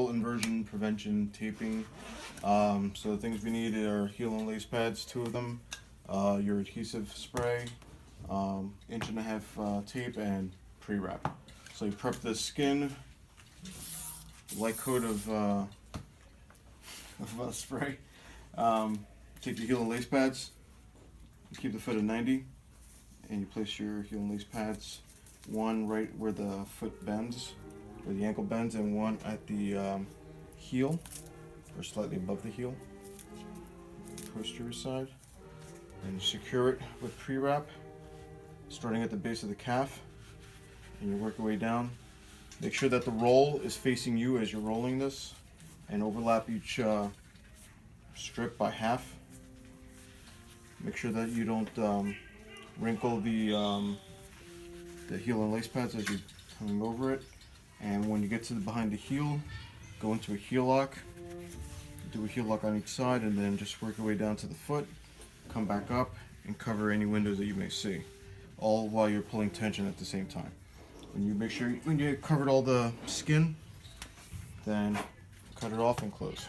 heel inversion prevention taping. So the things we need are heel and lace pads, 2 of them, your adhesive spray, 1.5 inch tape, and pre-wrap. So you prep the skin, light coat of spray. Take your heel and lace pads, you keep the foot at 90, and you place your heel and lace pads, one right where the foot bends, where the ankle bends, and one at the heel, or slightly above the heel, posterior side. And you secure it with pre-wrap, starting at the base of the calf, and you work your way down. Make sure that the roll is facing you as you're rolling this, and overlap each strip by half. Make sure that you don't wrinkle the heel and lace pads as you're coming over it. And when you get to behind the heel, go into a heel lock. Do a heel lock on each side, and then just work your way down to the foot. Come back up and cover any windows that you may see, all while you're pulling tension at the same time. When you make sure when you covered all the skin, then cut it off and close.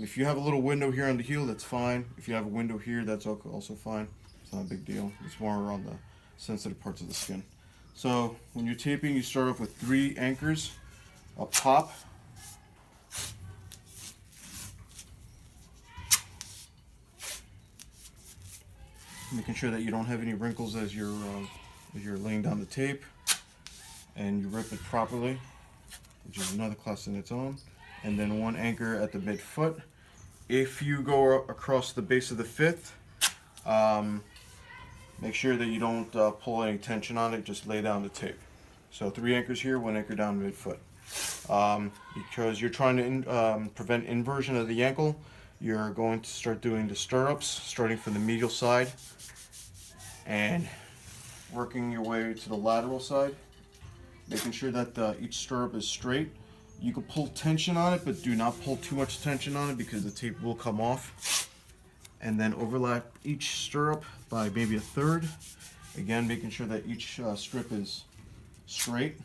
If you have a little window here on the heel, that's fine. If you have a window here, that's also fine. It's not a big deal. It's more on the sensitive parts of the skin. So when you're taping, you start off with 3 anchors up top. Making sure that you don't have any wrinkles as you're laying down the tape, and you rip it properly, which is another class in its own. And then 1 anchor at the midfoot. If you go across the base of the 5th, make sure that you don't pull any tension on it, just lay down the tape. So 3 anchors here, 1 anchor down midfoot. Because you're trying to prevent inversion of the ankle, you're going to start doing the stirrups, starting from the medial side and working your way to the lateral side, making sure that each stirrup is straight. You can pull tension on it, but do not pull too much tension on it because the tape will come off. And then overlap each stirrup by maybe 1/3. Again, making sure that each strip is straight.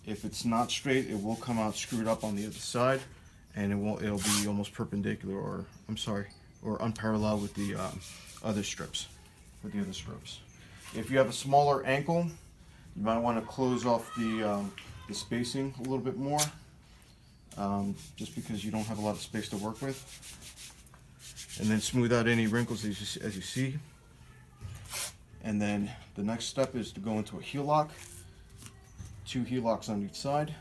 If it's not straight, it will come out screwed up on the other side, and it'll be almost perpendicular, or unparalleled with the other strips. If you have a smaller ankle, you might want to close off the spacing a little bit more, just because you don't have a lot of space to work with. And then smooth out any wrinkles as you see. And then the next step is to go into a heel lock. 2 heel locks on each side.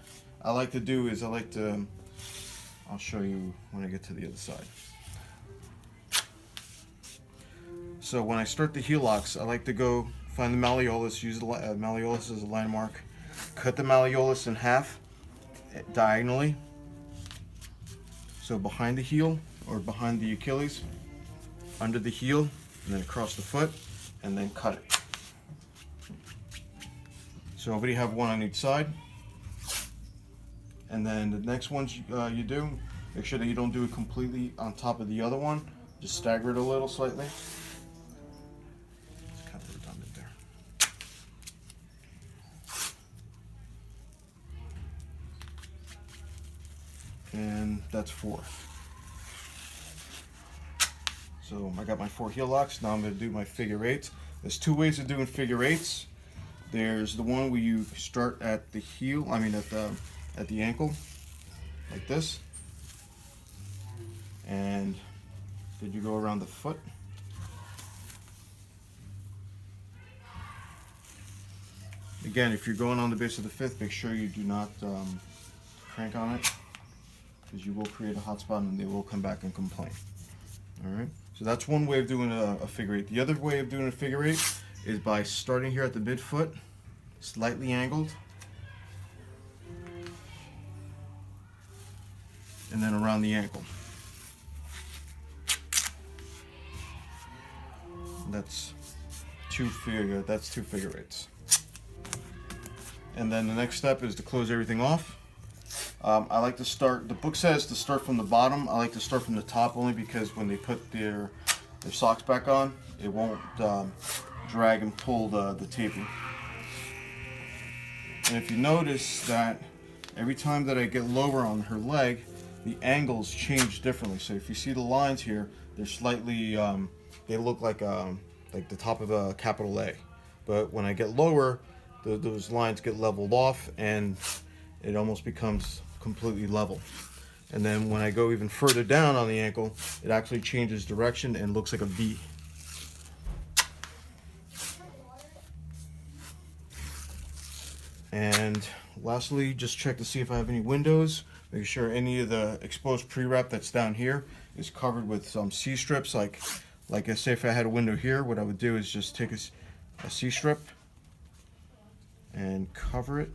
I'll show you when I get to the other side. So when I start the heel locks, I like to go find the malleolus, use the malleolus as a landmark. Cut the malleolus in half diagonally, so behind the heel, or behind the Achilles, under the heel, and then across the foot, and then cut it. So already have 1 on each side. And then the next ones you do, make sure that you don't do it completely on top of the other one. Just stagger it a little slightly. It's kind of redundant there. And that's 4. So I got my 4 heel locks. Now I'm going to do my figure 8s. There's 2 ways of doing figure 8s. There's the one where you start at the heel, at the ankle, like this, and then you go around the foot. Again, if you're going on the base of the 5th, make sure you do not crank on it, because you will create a hot spot and they will come back and complain. Alright, so that's one way of doing a figure 8. The other way of doing a figure 8 is by starting here at the midfoot, slightly angled, and then around the ankle. That's 2 figure 8s. And then the next step is to close everything off. I like to start, the book says to start from the bottom. I like to start from the top only because when they put their socks back on, it won't drag and pull the taping. And if you notice that every time that I get lower on her leg, the angles change differently. So if you see the lines here, they're slightly, they look like the top of a capital A. But when I get lower, those lines get leveled off and it almost becomes completely level. And then when I go even further down on the ankle, it actually changes direction and looks like a V. And lastly, just check to see if I have any windows. Make sure any of the exposed pre-wrap that's down here is covered with some C-strips. Like I say, if I had a window here, what I would do is just take a C-strip and cover it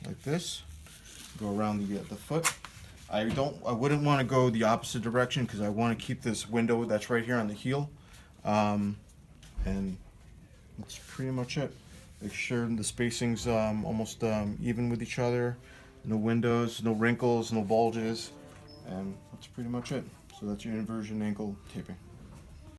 like this. Go around the foot. I wouldn't want to go the opposite direction because I want to keep this window that's right here on the heel. And that's pretty much it. Make sure the spacing's almost even with each other. No windows, no wrinkles, no bulges, and that's pretty much it. So that's your inversion ankle taping.